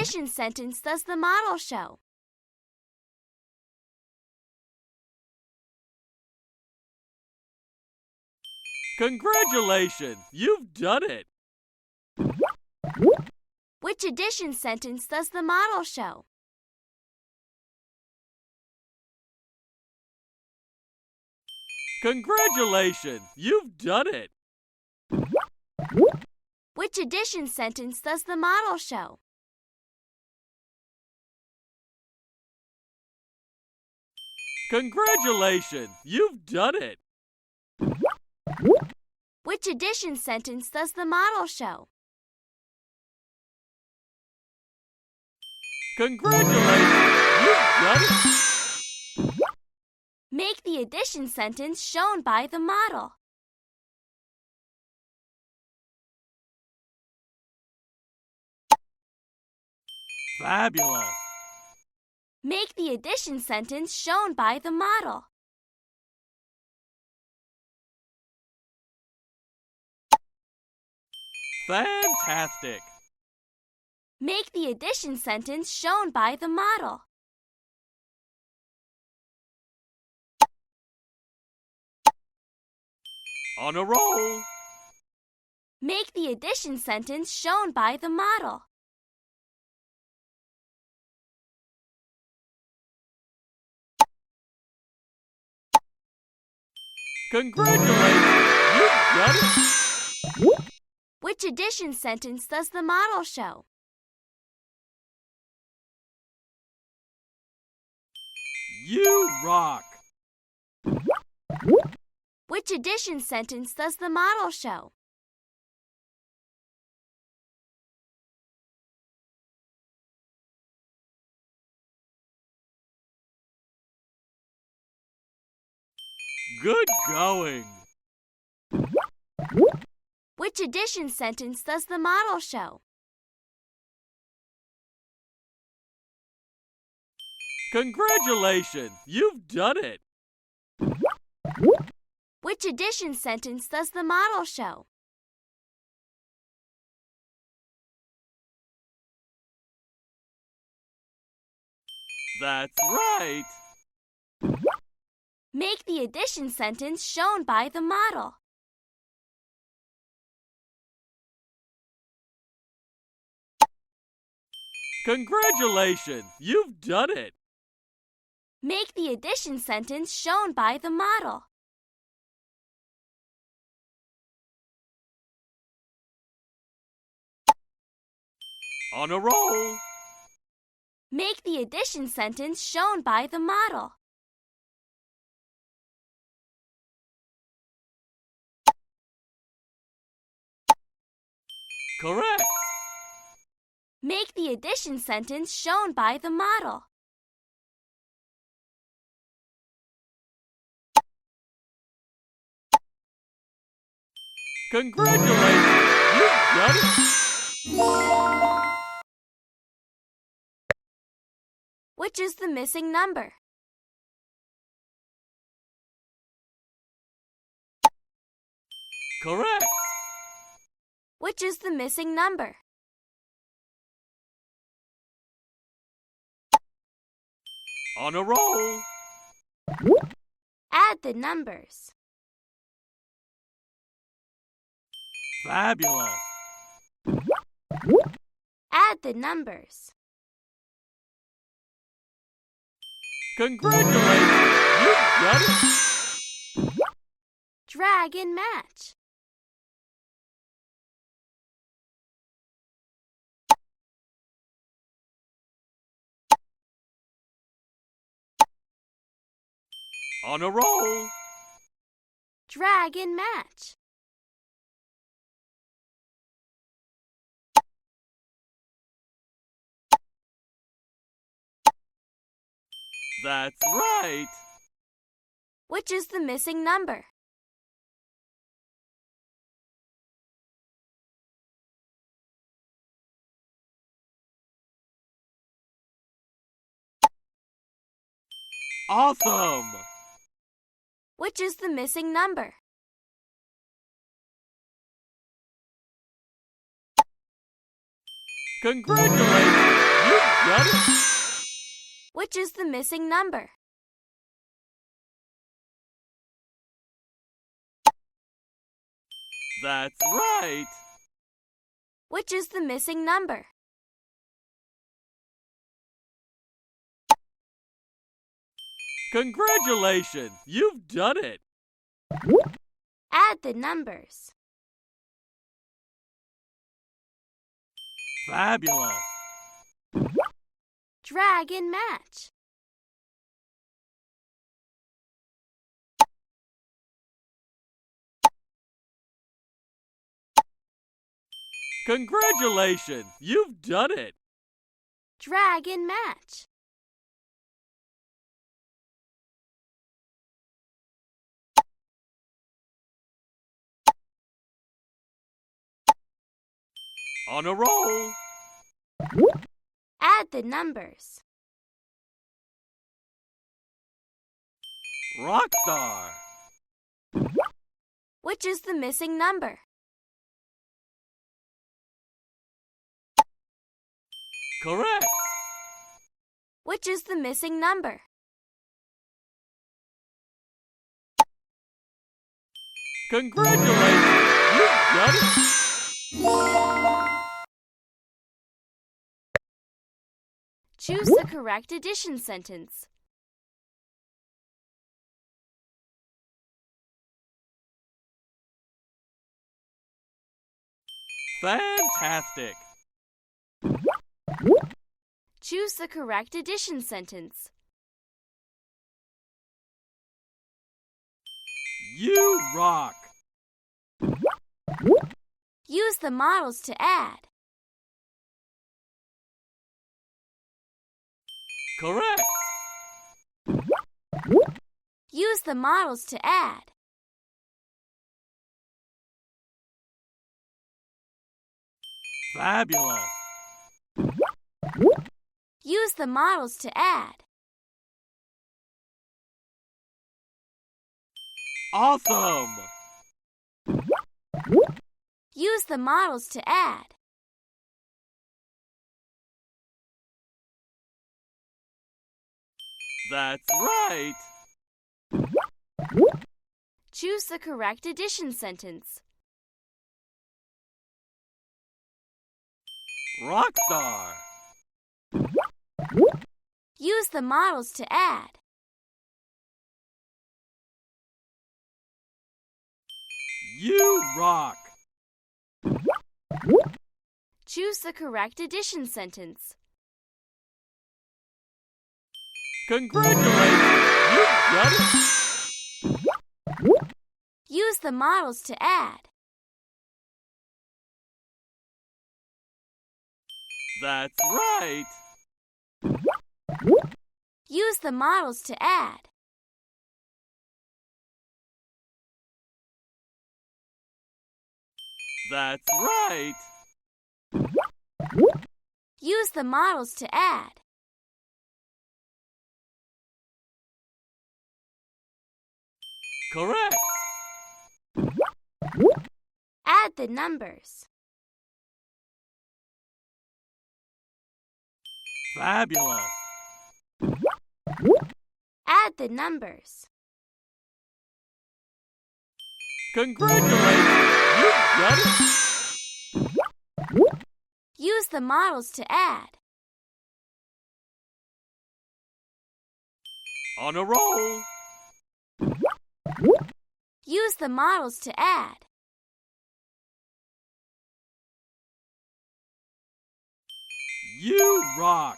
addition sentence does the model show? Congratulations! You've done it! Which addition sentence does the model show? Congratulations! You've done it! Which addition sentence does the model show? Congratulations! You've done it! Which addition sentence does the model show? Congratulations! You've done it! Make the addition sentence shown by the model. Fabulous! Make the addition sentence shown by the model. Fantastic! Make the addition sentence shown by the model. On a roll! Make the addition sentence shown by the model. Congratulations! You've done it! Which addition sentence does the model show? You rock! Which addition sentence does the model show? Good going! Which addition sentence does the model show? Congratulations! You've done it! Which addition sentence does the model show? That's right! Make the addition sentence shown by the model. Congratulations! You've done it! Make the addition sentence shown by the model. On a roll! Make the addition sentence shown by the model. Correct! Make the addition sentence shown by the model. Congratulations! You've done it! Which is the missing number? Correct! Which is the missing number? On a roll! Add the numbers. Fabulous! Add the numbers. Congratulations! You've done it! Drag and match. On a roll! Drag and match. That's right! Which is the missing number? Awesome! Which is the missing number? Congratulations! got it. Which is the missing number? That's right. Which is the missing number? Congratulations, you've done it. Add the numbers. Fabulous. Drag and match. Congratulations, you've done it. Drag and match. On a roll. Add the numbers. Rockstar. Which is the missing number? Correct. Which is the missing number? Congratulations, you've done it. Choose the correct addition sentence. Fantastic. Choose the correct addition sentence. You rock. Use the models to add. Correct. Use the models to add. Fabulous. Use the models to add. Awesome. Use the models to add. That's right. Choose the correct addition sentence. Rockstar. Use the models to add. You rock. Choose the correct addition sentence. Congratulations, you've done it. Use the models to add. That's right. Use the models to add. That's right. Use the models to add. Correct. Add the numbers. Fabulous. Add the numbers. Congratulations, you've done it. Use the models to add. On a roll. Use the models to add. You rock.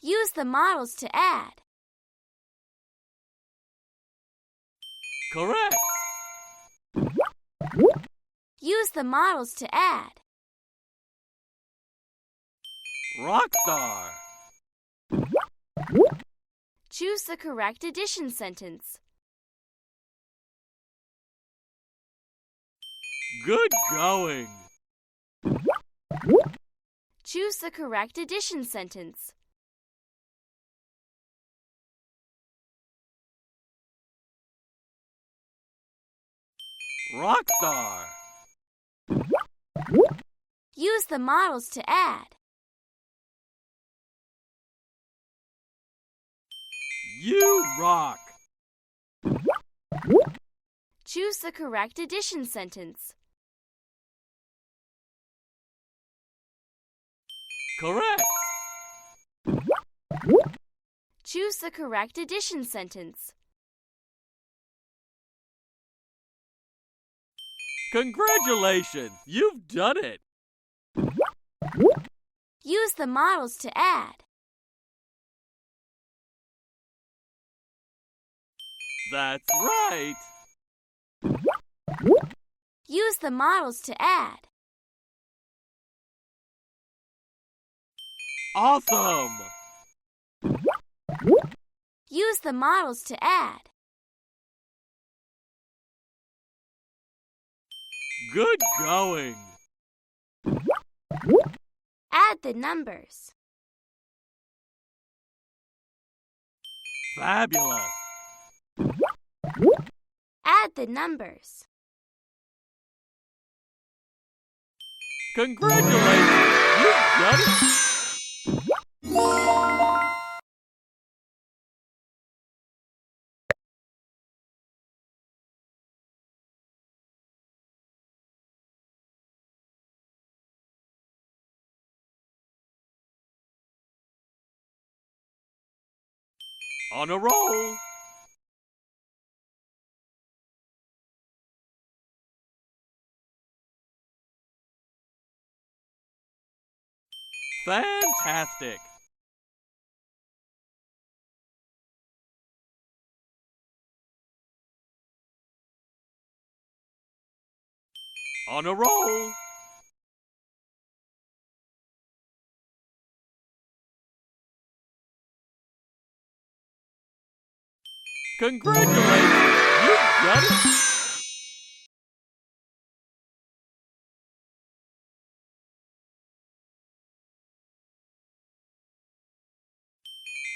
Use the models to add. Correct. Use the models to add. Rockstar. Choose the correct addition sentence. Good going. Choose the correct addition sentence. Rockstar. Use the models to add. You rock! Choose the correct addition sentence. Correct! Choose the correct addition sentence. Congratulations! You've done it! Use the models to add. That's right! Use the models to add. Awesome! Use the models to add. Good going! Add the numbers. Fabulous! Add the numbers. Congratulations! You've done it! On a roll! Fantastic! On a roll! Congratulations! You've done it!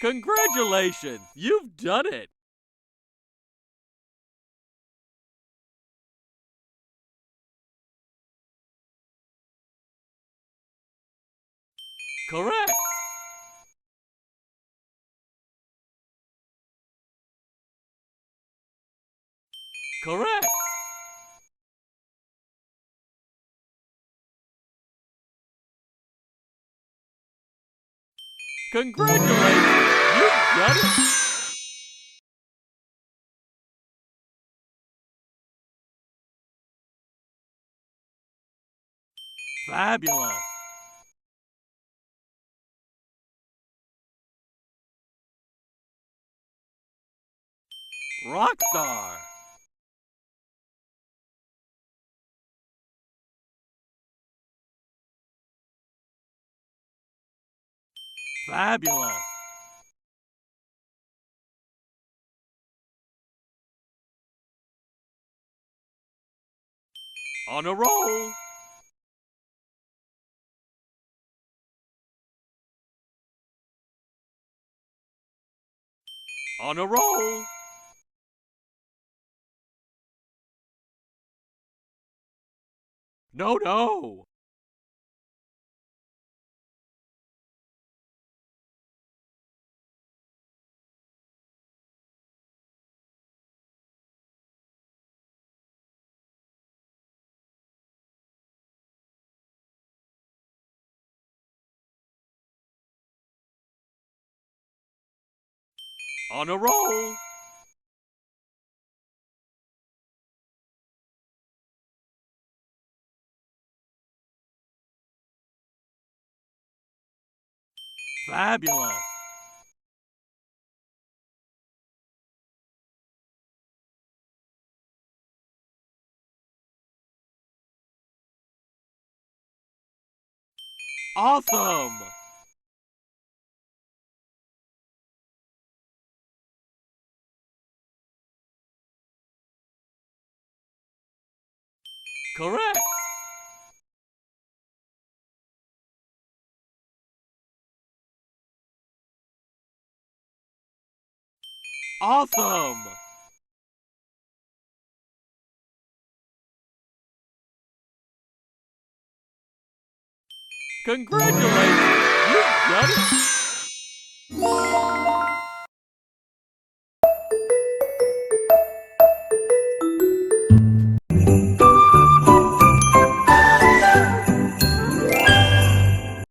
Congratulations! You've done it! Correct! Correct! Congratulations! You've done it! Fabulous! Rockstar! Fabulous! On a roll! On a roll! No, no! On a roll! Fabulous! Awesome! Correct! Awesome! Congratulations! You've done it!